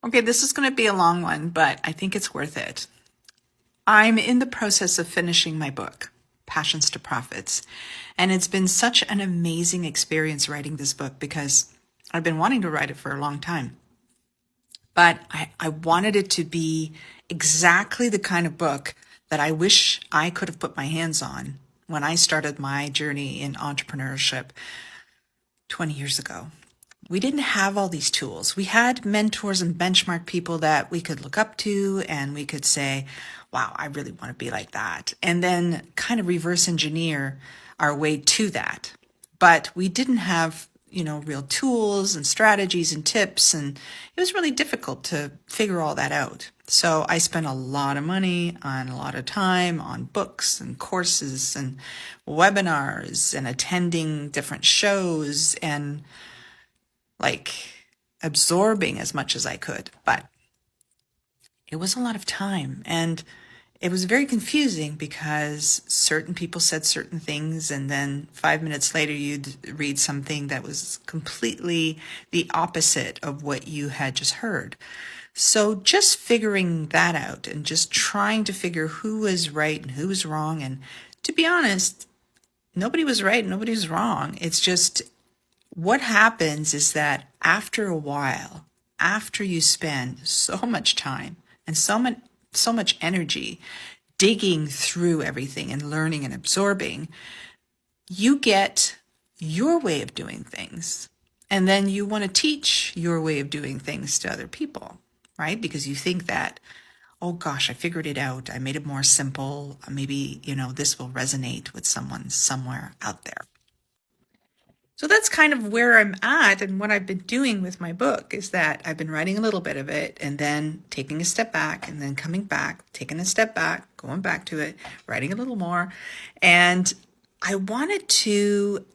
Okay, this is going to be a long one, but I think it's worth it. I'm in the process of finishing my book, Passions to Profits. And it's been such an amazing experience writing this book because I've been wanting to write it for a long time. But I wanted it to be exactly the kind of book that I wish I could have put my hands on when I started my journey in entrepreneurship 20 years ago. We didn't have all these tools. We had mentors and benchmark people that we could look up to and we could say, wow, I really want to be like that. And then kind of reverse engineer our way to that. But we didn't have, real tools and strategies and tips. And it was really difficult to figure all that out. So I spent a lot of money and a lot of time on books and courses and webinars and attending different shows and like absorbing as much as I could, but it was a lot of time and it was very confusing because certain people said certain things and then 5 minutes later you'd read something that was completely the opposite of what you had just heard. So just figuring that out and just trying to figure who was right and who was wrong. And to be honest, nobody was right, nobody was wrong. It's just what happens is that after a while, after you spend so much time and so much energy digging through everything and learning and absorbing, you get your way of doing things. And then you want to teach your way of doing things to other people, right? Because you think that, oh gosh, I figured it out. I made it more simple. Maybe, this will resonate with someone somewhere out there. So that's kind of where I'm at, and what I've been doing with my book is that I've been writing a little bit of it and then taking a step back and then coming back, taking a step back, going back to it, writing a little more. And I wanted to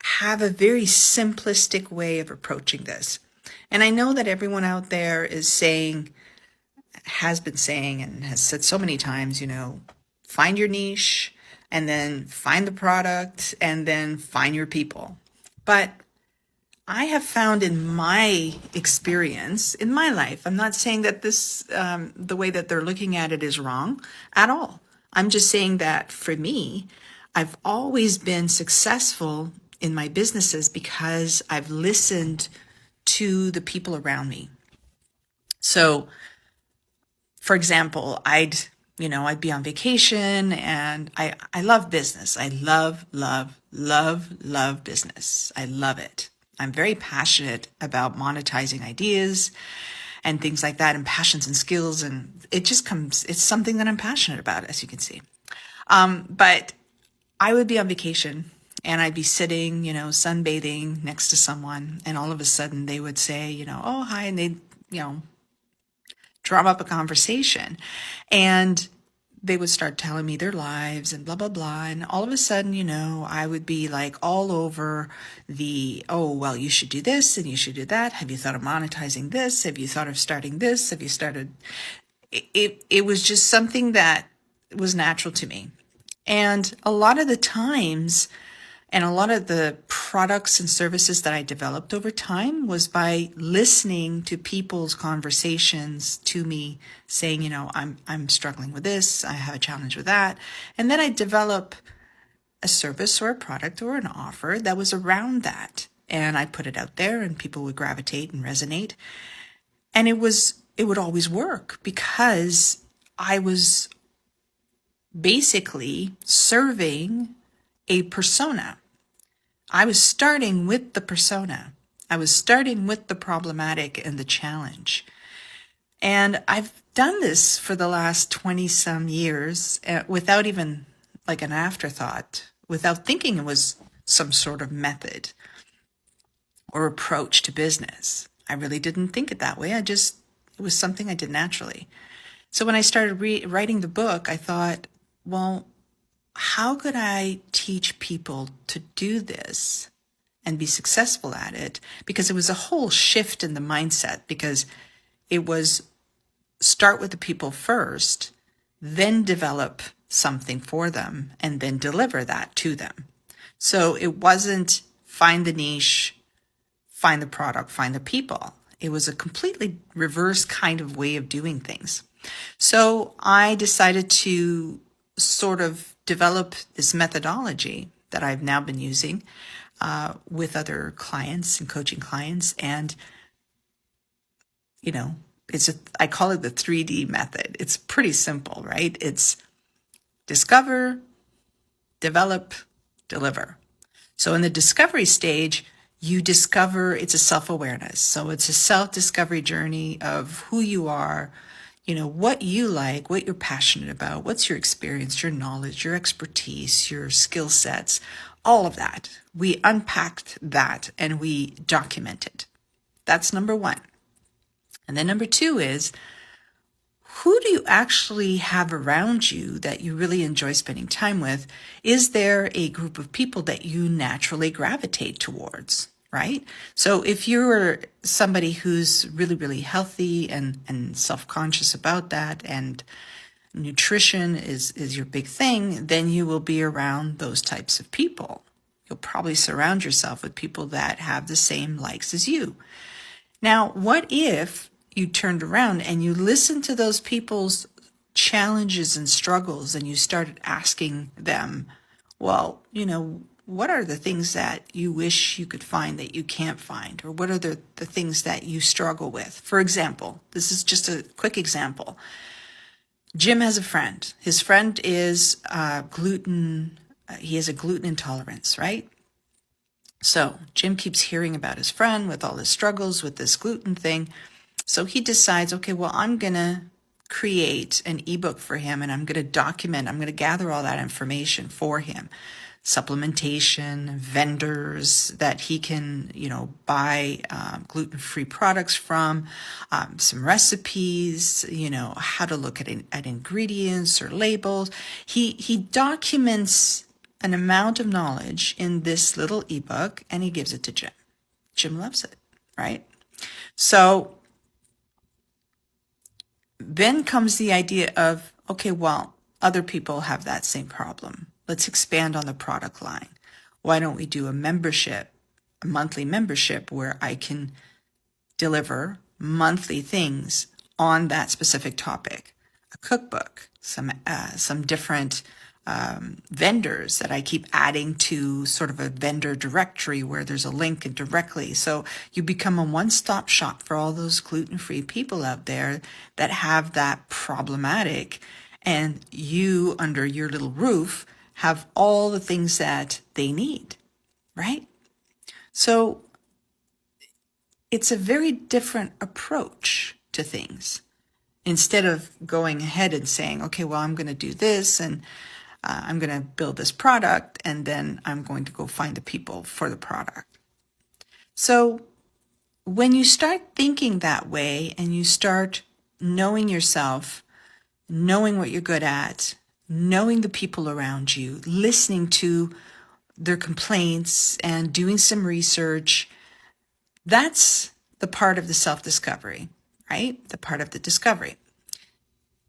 have a very simplistic way of approaching this. And I know that everyone out there is saying, has been saying, and has said so many times, find your niche and then find the product and then find your people. But I have found in my experience, in my life, I'm not saying that this, the way that they're looking at it is wrong at all. I'm just saying that for me, I've always been successful in my businesses because I've listened to the people around me. So, for example, I'd be on vacation and I love business. I love business. I love it. I'm very passionate about monetizing ideas and things like that and passions and skills. And it's something that I'm passionate about, as you can see. But I would be on vacation and I'd be sitting, sunbathing next to someone. And all of a sudden they would say, oh, hi. And they'd, drum up a conversation and they would start telling me their lives and blah, blah, blah. And all of a sudden, I would be like all over oh, well, you should do this and you should do that. Have you thought of monetizing this? Have you thought of starting this? Have you started? It was just something that was natural to me. And a lot of the times, and a lot of the products and services that I developed over time was by listening to people's conversations to me saying, I'm struggling with this. I have a challenge with that. And then I develop a service or a product or an offer that was around that. And I put it out there and people would gravitate and resonate. And it would always work because I was basically serving a persona. I was starting with the persona. I was starting with the problematic and the challenge. And I've done this for the last 20 some years without even like an afterthought, without thinking it was some sort of method or approach to business. I really didn't think it that way. It was something I did naturally. So when I started writing the book, I thought, well, how could I teach people to do this and be successful at it? Because it was a whole shift in the mindset, because it was start with the people first, then develop something for them, and then deliver that to them. So it wasn't find the niche, find the product, find the people. It was a completely reverse kind of way of doing things. So I decided to sort of develop this methodology that I've now been using with other clients and coaching clients. And, I call it the 3D method. It's pretty simple, right? It's discover, develop, deliver. So in the discovery stage, you discover it's a self-awareness. So it's a self-discovery journey of who you are, what you like, what you're passionate about, what's your experience, your knowledge, your expertise, your skill sets, all of that. We unpacked that and we document it. That's number one. And then number two is, who do you actually have around you that you really enjoy spending time with? Is there a group of people that you naturally gravitate towards, right? So if you're somebody who's really, really healthy and self-conscious about that, and nutrition is your big thing, then you will be around those types of people. You'll probably surround yourself with people that have the same likes as you. Now, what if you turned around and you listened to those people's challenges and struggles and you started asking them, well, what are the things that you wish you could find that you can't find? Or what are the things that you struggle with? For example, this is just a quick example. Jim has a friend. His friend is gluten. He has a gluten intolerance, right? So Jim keeps hearing about his friend with all his struggles with this gluten thing. So he decides, okay, well, I'm going to create an ebook for him and I'm going to document, I'm going to gather all that information for him. Supplementation, vendors that he can, buy gluten-free products from, some recipes, how to look at ingredients or labels. He documents an amount of knowledge in this little ebook and he gives it to Jim. Jim loves it, right? So then comes the idea of, okay, well, other people have that same problem. Let's expand on the product line. Why don't we do a monthly membership where I can deliver monthly things on that specific topic? A cookbook, some different vendors that I keep adding to sort of a vendor directory where there's a link directly. So you become a one-stop shop for all those gluten-free people out there that have that problematic, and you, under your little roof, have all the things that they need, right? So it's a very different approach to things. Instead of going ahead and saying, okay, well, I'm going to do this and I'm going to build this product and then I'm going to go find the people for the product. So when you start thinking that way and you start knowing yourself, knowing what you're good at, knowing the people around you, listening to their complaints and doing some research, that's the part of the self-discovery, right? The part of the discovery.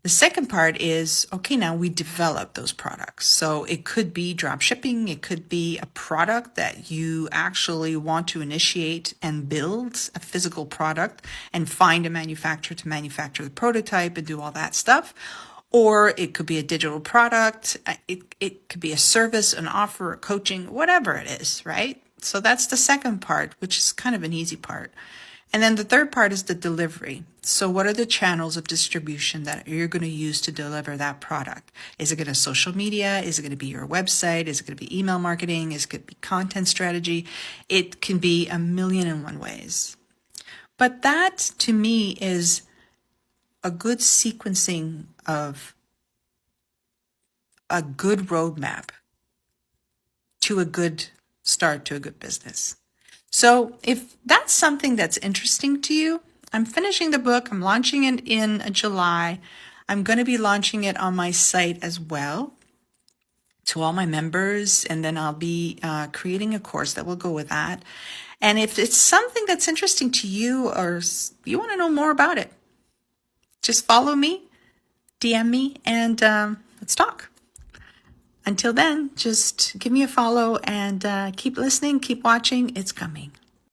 The second part is, okay, now we develop those products. So it could be drop shipping. It could be a product that you actually want to initiate and build a physical product and find a manufacturer to manufacture the prototype and do all that stuff. Or it could be a digital product. It could be a service, an offer, a coaching, whatever it is, right? So that's the second part, which is kind of an easy part. And then the third part is the delivery. So what are the channels of distribution that you're going to use to deliver that product? Is it going to social media? Is it going to be your website? Is it going to be email marketing? Is it going to be content strategy? It can be 1,000,001 ways. But that, to me, is a good sequencing of a good roadmap to a good start to a good business. So if that's something that's interesting to you, I'm finishing the book. I'm launching it in July. I'm going to be launching it on my site as well to all my members. And then I'll be creating a course that will go with that. And if it's something that's interesting to you or you want to know more about it, just follow me, DM me, and let's talk. Until then, just give me a follow and keep listening, keep watching. It's coming.